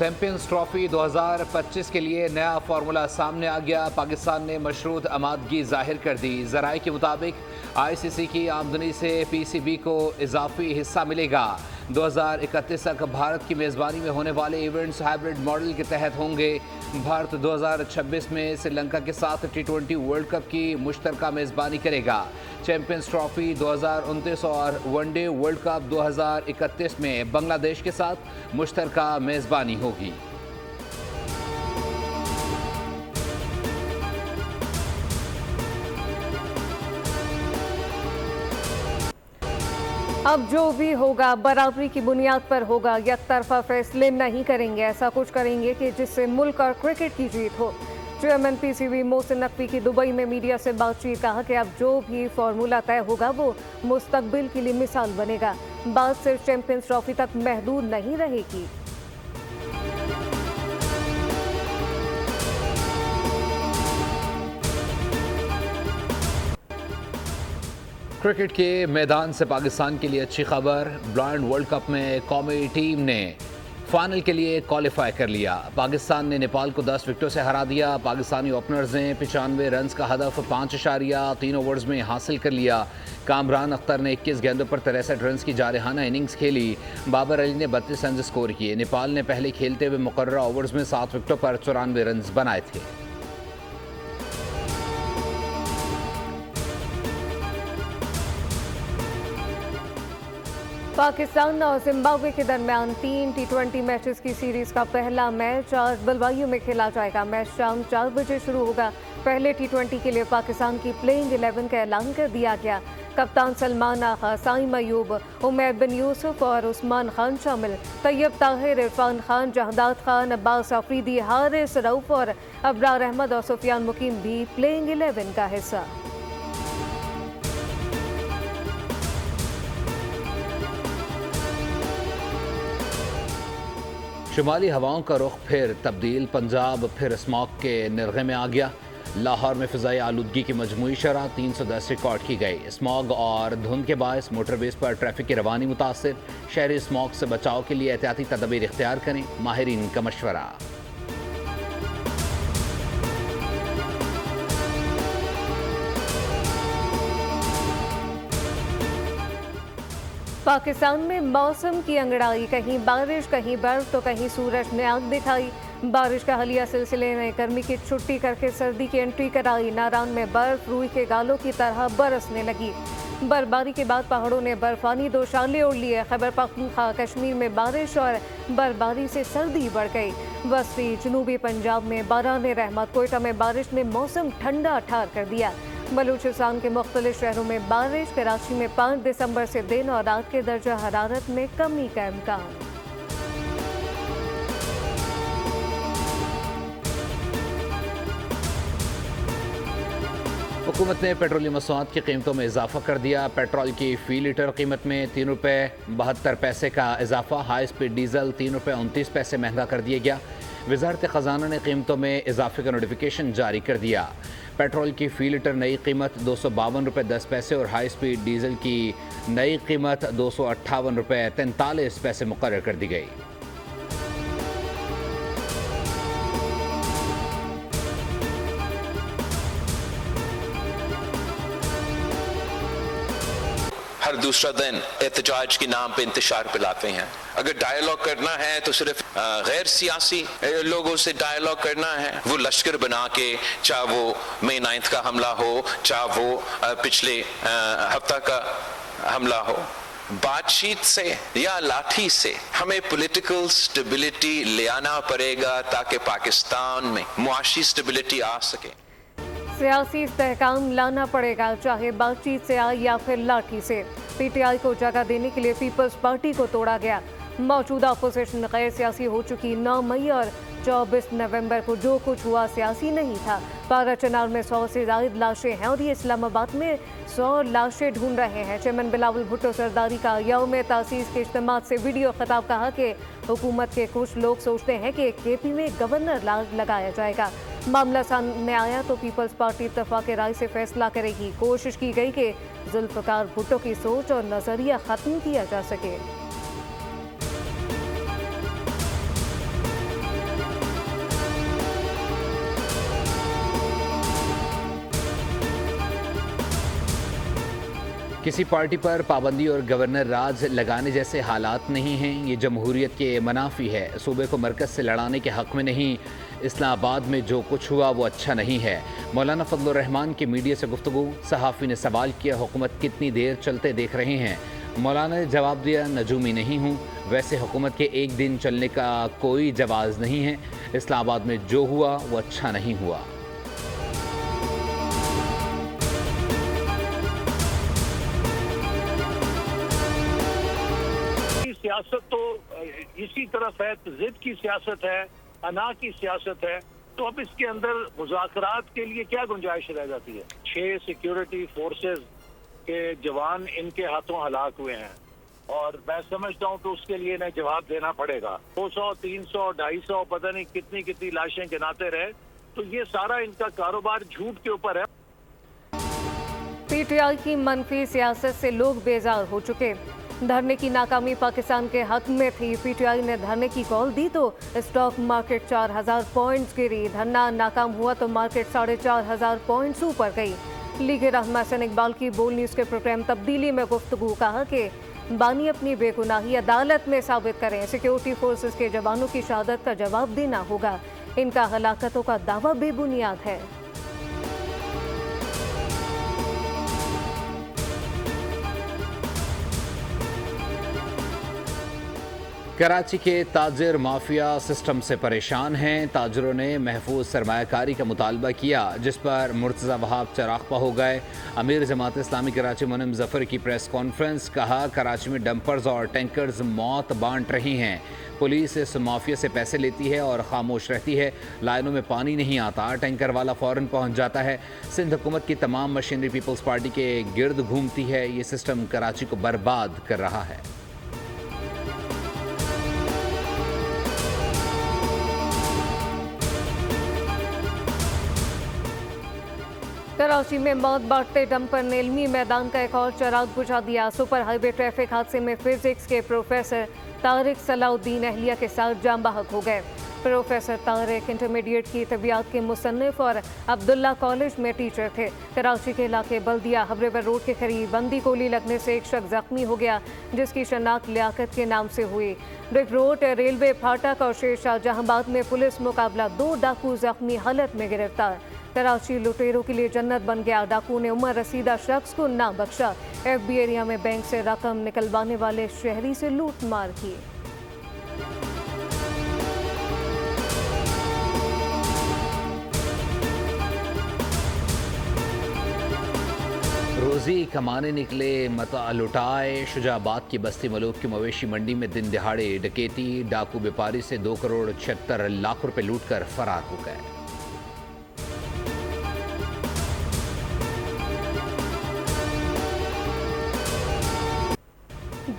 Champions trophy 2025 के लिए नया फार्मूला सामने आ गया। पाकिस्तान ने मशरूत आमादगी जाहिर कर दी। ज़राए के मुताबिक ICC की आमदनी से PCB को इजाफी हिस्सा मिलेगा। 2031 तक भारत की मेज़बानी में होने वाले इवेंट्स हाइब्रिड मॉडल के तहत होंगे। भारत 2026 में श्रीलंका के साथ T20 वर्ल्ड कप की मुश्तरका मेज़बानी करेगा। चैंपियंस ट्रॉफी 2029 और वनडे वर्ल्ड कप 2031 में बांग्लादेश के साथ मुश्तरका मेज़बानी होगी। अब जो भी होगा बराबरी की बुनियाद पर होगा, एक तरफा फैसले नहीं करेंगे। ऐसा कुछ करेंगे कि जिससे मुल्क और क्रिकेट की जीत हो। चेयरमैन PCB मोहसिन नकवी की दुबई में मीडिया से बातचीत, कहा कि अब जो भी फार्मूला तय होगा वो मुस्तकबिल के लिए मिसाल बनेगा। बात सिर्फ चैंपियंस ट्रॉफी तक महदूद नहीं रहेगी। क्रिकेट के मैदान से पाकिस्तान के लिए अच्छी खबर। ब्लाइंड वर्ल्ड कप में कौमी टीम ने फाइनल के लिए क्वालिफाई कर लिया। पाकिस्तान ने नेपाल को 10 विकेटों से हरा दिया। पाकिस्तानी ओपनर्स ने 95 रन का हदफ 5.3 ओवर्स में हासिल कर लिया। कामरान अख्तर ने 21 गेंदों पर 63 रन की जारहाना इनिंग्स खेली। बाबर अली ने 32 रन स्कोर किए। नेपाल ने पहले खेलते हुए मुकर्ररा ओवर्स में 7 विकेटों पर 94 रन बनाए थे। पाकिस्तान और जिम्बाब्वे के दरमियान 3 T20 मैचेस की सीरीज का पहला मैच आज बलवायु में खेला जाएगा। मैच शाम 4 बजे शुरू होगा। पहले T20 के लिए पाकिस्तान की प्लेइंग 11 का ऐलान कर दिया गया। कप्तान सलमान आगा, साइम अयूब, उमैर बिन यूसुफ और उस्मान खान शामिल। तैयब ताहिर, इरफान खान, जहदाद खान, अब्बास अफरीदी, हारिस रऊफ और अबरार अहमद और सुफियान मुकीम भी प्लेइंग 11 का हिस्सा। शुमाली हवाओं का रुख फिर तब्दील। पंजाब फिर स्मॉग के निर्गे में आ गया। लाहौर में फ़िज़ाई आलूदगी की मजमूई शरह 310 रिकॉर्ड की गई। स्मॉग और धुंध के बायस मोटरवेज पर ट्रैफिक की रवानी मुतासर। शहरी स्मॉग से बचाव के लिए एहतियाती तदबीर इख्तियार करें, माहिरीन का मशवरा। पाकिस्तान में मौसम की अंगड़ाई, कहीं बारिश, कहीं बर्फ तो कहीं सूरज ने आग दिखाई। बारिश का हलिया सिलसिले ने गर्मी की छुट्टी करके सर्दी की एंट्री कराई। नारान में बर्फ रूई के गालों की तरह बरसने लगी। बर्फबारी के बाद पहाड़ों ने बर्फानी दोशाले ओढ़ लिए। खैबर पख्तूनख्वा, कश्मीर में बारिश और बर्फबारी से सर्दी बढ़ गई। वस्ती जनूबी पंजाब में बारान रहमत, कोयटा में बारिश ने मौसम ठंडा ठार कर दिया। बलूचिस्तान के मुख्तलिफ शहरों में बारिश। कराची में 5 दिसंबर से दिन और रात के दर्जा हरारत में कमी का इम्कान। हुकूमत ने पेट्रोलियम मसनूआत की कीमतों में इजाफा कर दिया। पेट्रोल की फ़ी लीटर कीमत में 3 रुपये 72 पैसे का इजाफा। हाई स्पीड डीजल 3 रुपये 29 पैसे महंगा कर दिया गया। वज़ारत ख़जाना ने कीमतों में इजाफे का नोटिफिकेशन जारी कर दिया। पेट्रोल की फ़ी लीटर नई कीमत 252 रुपये 10 पैसे और हाई स्पीड डीजल की नई कीमत 258 रुपये 43 पैसे मुकर्रर कर दी गई। हर दूसरा दिन एहतजाज के नाम पे इंतशार पिलाते हैं। अगर डायलॉग करना है तो सिर्फ गैर सियासी लोगों से डायलॉग करना है। वो लश्कर बना के, चाहे वो मई 9 का हमला हो, चाहे वो पिछले हफ्ता का हमला हो, बातचीत से या लाठी से हमें पॉलिटिकल स्टेबिलिटी ले आना पड़ेगा ताकि पाकिस्तान में मुआशी स्टेबिलिटी आ सके। सियासी इस्तेहकाम लाना पड़ेगा, चाहे बातचीत से आए या फिर लाठी से। PTI को जगह देने के लिए पीपल्स पार्टी को तोड़ा गया। मौजूदा अपोजिशन गैर सियासी हो चुकी। 9 मई और 24 नवंबर को जो कुछ हुआ सियासी नहीं था। पारा चनार में 100 से ज़ायद लाशें हैं और ये इस्लामाबाद में 100 लाशें ढूंढ रहे हैं। चेयरमैन बिलावल भुट्टो सरदारी का यौम तासीस के इज्तिमा से वीडियो खिताब, कहा कि हुकूमत के कुछ लोग सोचते हैं कि KP में गवर्नर लगाया जाएगा। मामला सामने आया तो पीपल्स पार्टी इत्तफाक राय से फैसला करेगी। कोशिश की गई कि जुल्फ़िकार भुट्टो की सोच और नज़रिया ख़त्म किया जा सके। किसी पार्टी पर पाबंदी और गवर्नर राज लगाने जैसे हालात नहीं हैं। ये जमहूरियत के मनाफी है। सूबे को मरकज़ से लड़ाने के हक़ में नहीं। इस्लामाबाद में जो कुछ हुआ वो अच्छा नहीं है। मौलाना फजलुर रहमान की मीडिया से गुफ्तगू। सहाफ़ी ने सवाल किया, हुकूमत कितनी देर चलते देख रहे हैं? मौलाना ने जवाब दिया, नजूमी नहीं हूँ। वैसे हुकूमत के एक दिन चलने का कोई जवाज़ नहीं है। इस्लामाबाद में जो हुआ वो अच्छा नहीं हुआ। सियासत तो इसी तरफ है, जिद की सियासत है, अना की सियासत है। तो अब इसके अंदर मुज़ाकरात के लिए क्या गुंजाइश रह जाती है? 6 सिक्योरिटी फोर्सेस के जवान इनके हाथों हलाक हुए हैं और मैं समझता हूँ तो उसके लिए इन्हें जवाब देना पड़ेगा। 200, 300, 250 पता नहीं कितनी कितनी लाशें गिनाते रहे। तो ये सारा इनका कारोबार झूठ के ऊपर है। पीटीआई की मनफी सियासत से लोग बेजार हो चुके। धरने की नाकामी पाकिस्तान के हक में थी। पीटीआई ने धरने की कॉल दी तो स्टॉक मार्केट 4000 पॉइंट्स गिरी। धरना नाकाम हुआ तो मार्केट 4500 पॉइंट्स ऊपर गई। लीग रहमा हसन इकबाल की बोल न्यूज़ के प्रोग्राम तब्दीली में गुफ्तगू। कहा कि बानी अपनी बेगुनाही अदालत में साबित करें। सिक्योरिटी फोर्सेस के जवानों की शहादत का जवाब देना होगा। इनका हलाकतों का दावा बेबुनियाद है। कराची के ताजिर माफिया सिस्टम से परेशान हैं। ताजरों ने महफूज सरमायाकारी का मुतालबा किया, जिस पर मुर्तज़ा वहाब चरागपा हो गए। अमीर जमात इस्लामी कराची मुनीम जफ़र की प्रेस कॉन्फ्रेंस। कहा, कराची में डंपर्स और टैंकर्स मौत बांट रही हैं। पुलिस इस माफिया से पैसे लेती है और खामोश रहती है। लाइनों में पानी नहीं आता, टैंकर वाला फ़ौरन पहुंच जाता है। सिंध हुकूमत की तमाम मशीनरी पीपल्स पार्टी के गिर्द घूमती है। ये सिस्टम कराची को बर्बाद कर रहा है। कराची में मौत बांटते डंपर ने इल्मी मैदान का एक और चिराग बुझा दिया। सुपर हाईवे ट्रैफिक हादसे में फिजिक्स के प्रोफेसर तारिक सलाउद्दीन अहलिया के साथ जाम बहक हो गए। प्रोफेसर तारिक इंटरमीडिएट की तबियात के मुसन्निफ और अब्दुल्ला कॉलेज में टीचर थे। कराची के इलाके बल्दिया हबरेवर रोड के करीब बंदी गोली लगने से एक शख्स जख्मी हो गया, जिसकी शनाख्त लियाकत के नाम से हुई। रिक रोड, रेलवे फाटक और शेरशाह जहांबाद में पुलिस मुकाबला। 2 डाकू जख्मी हालत में गिरफ्तार। कराची लुटेरों के लिए जन्नत बन गया। डाकू ने उम्र रसीदा शख्स को ना बख्शा। एफबी एरिया में बैंक से रकम निकलवाने वाले शहरी से लूट मार की। रोजी कमाने निकले मता लुटाए। शुजाबाद की बस्ती मलूक की मवेशी मंडी में दिन दिहाड़े डकैती। डाकू व्यापारी से 2 करोड़ 76 लाख रुपए लूटकर फरार हो गए।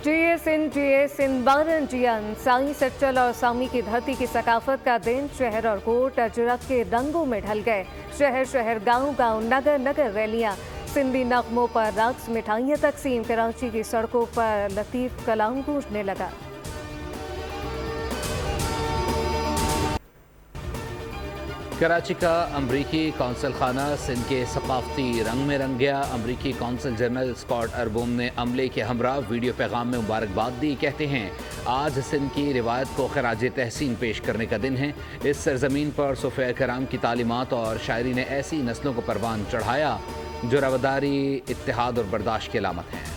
JSN बारन जियन साई सच्चल और सामी की धरती की सकाफत का दिन। शहर और कोट अजरक के रंगों में ढल गए। शहर शहर, गांव गांव, नगर नगर रैलियां, सिंधी नगमों पर रक्स, मिठाइयाँ तकसीम। कराची की सड़कों पर लतीफ़ कलाम गूंजने लगा। कराची का अमरीकी कौंसल खाना सिंध के सकाफती रंग में रंग गया। अमरीकी कौंसल जनरल स्कॉट अर्बोम ने अमले के हमरा वीडियो पैगाम में मुबारकबाद दी। कहते हैं, आज सिंध की रिवायत को खराज तहसीन पेश करने का दिन है। इस सरजमीन पर सूफिया कराम की तालीमात और शायरी ने ऐसी नस्लों को परवान चढ़ाया जो रवादारी, इत्तेहाद और बर्दाश्त की अलामत हैं।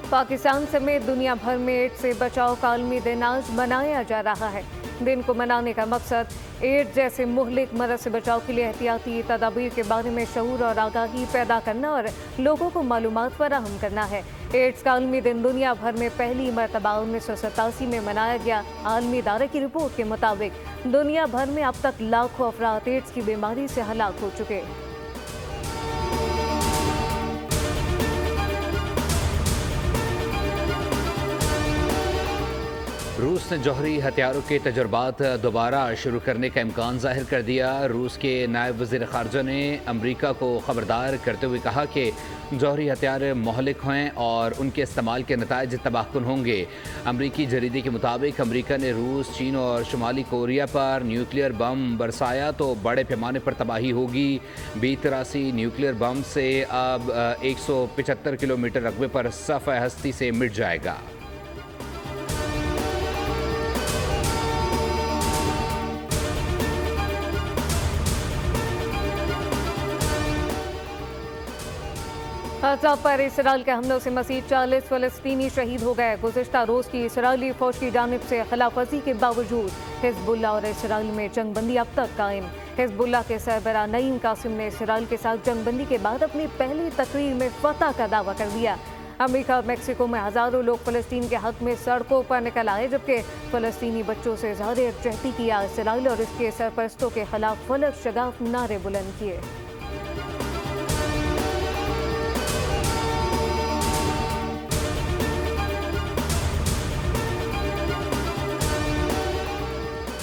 पाकिस्तान समेत दुनिया भर में एड्स से बचाव का आलमी दिन आज मनाया जा रहा है। दिन को मनाने का मकसद एड्स जैसे मुहलिक मरज से बचाव के लिए एहतियाती तदाबीर के बारे में शऊर और आगाही पैदा करना और लोगों को मालूमात फराहम करना है। एड्स का आलमी दिन दुनिया भर में पहली मरतबा 1987 में मनाया गया। आलमी इदारे की रिपोर्ट के मुताबिक दुनिया भर में अब तक लाखों अफराद एड्स की बीमारी से हलाक हो चुके हैं। रूस ने जौहरी हथियारों के तजुर्बात दोबारा शुरू करने का इम्कान जाहिर कर दिया। रूस के नायब वज़ीर ख़ारजा ने अमरीका को ख़बरदार करते हुए कहा कि जौहरी हथियार मोहलिक हैं और उनके इस्तेमाल के नताइज तबाहकुन होंगे। अमरीकी जरीदे के मुताबिक अमरीका ने रूस, चीन और शुमाली कोरिया पर न्यूक्लियर बम बरसाया तो बड़े पैमाने पर तबाही होगी। B-83 न्यूक्लियर बम से अब 175 किलोमीटर रकबे पर सफ़ हस्ती से मिट जाएगा। गाज़ा पर इसराइल के हमलों से मज़ीद 40 फ़लस्तीनी शहीद हो गए। गुज़िश्ता रोज़ की इसराइली फ़ौज की जानिब से खिलाफवर्जी के बावजूद हिज़्बुल्लाह और इसराइल में जंगबंदी अब तक कायम। हिज़्बुल्लाह के सरबरा नईम कासिम ने इसराइल के साथ जंगबंदी के बाद अपनी पहली तकरीर में फतह का दावा कर दिया। अमेरिका और मेक्सिको में हज़ारों लोग फ़लस्तीन के हक़ में सड़कों पर निकल आए, जबकि फ़लस्तीनी बच्चों से इज़हार यकजहती किया। इसराइल और इसके सरपरस्तों के खिलाफ फलक शगाफ नारे बुलंद किए।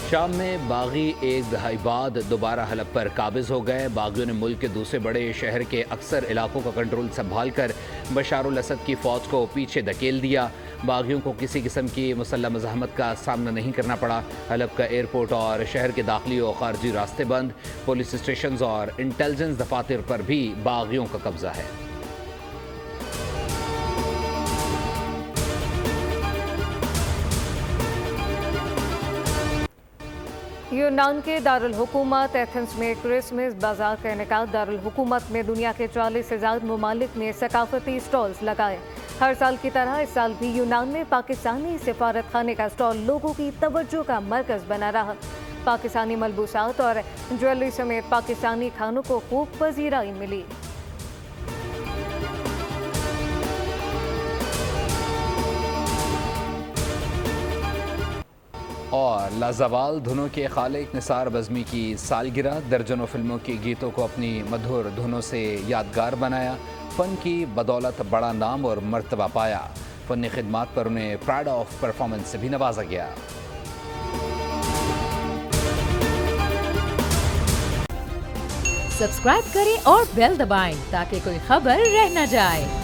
शाम में बागी एक दहाई बाद दोबारा हलब पर काबिज हो गए। बागियों ने मुल्क के दूसरे बड़े शहर के अक्सर इलाकों का कंट्रोल संभाल कर बशारुल असद की फ़ौज को पीछे धकेल दिया। बागियों को किसी किस्म की मुसल्लह मज़ाहमत का सामना नहीं करना पड़ा। हलब का एयरपोर्ट और शहर के दाखिली और खारजी रास्ते बंद। पुलिस स्टेशन और इंटेलिजेंस दफातर पर भी बागियों का कब्जा है। यूनान के दारुल हुकूमत एथेंस में क्रिसमस बाजार का इनेकाद। दारुल हुकूमत में दुनिया के 40 से ज़्यादा ममालिक ने सकाफती स्टॉल्स लगाए। हर साल की तरह इस साल भी यूनान में पाकिस्तानी सिफारत खाने का स्टॉल लोगों की तवज्जो का मरकज़ बना रहा। पाकिस्तानी मलबूसात और ज्वेलरी समेत पाकिस्तानी खानों को खूब पजीराई मिली। और लाजवाल धुनों के खालिक निसार बज़मी की सालगिरह। दर्जनों फिल्मों के गीतों को अपनी मधुर धुनों से यादगार बनाया। फ़न की बदौलत बड़ा नाम और मर्तबा पाया। फ़नी खिदमात पर उन्हें प्राइड ऑफ परफॉर्मेंस से भी नवाजा गया। सब्सक्राइब करें और बेल दबाएं ताकि कोई खबर रह न जाए।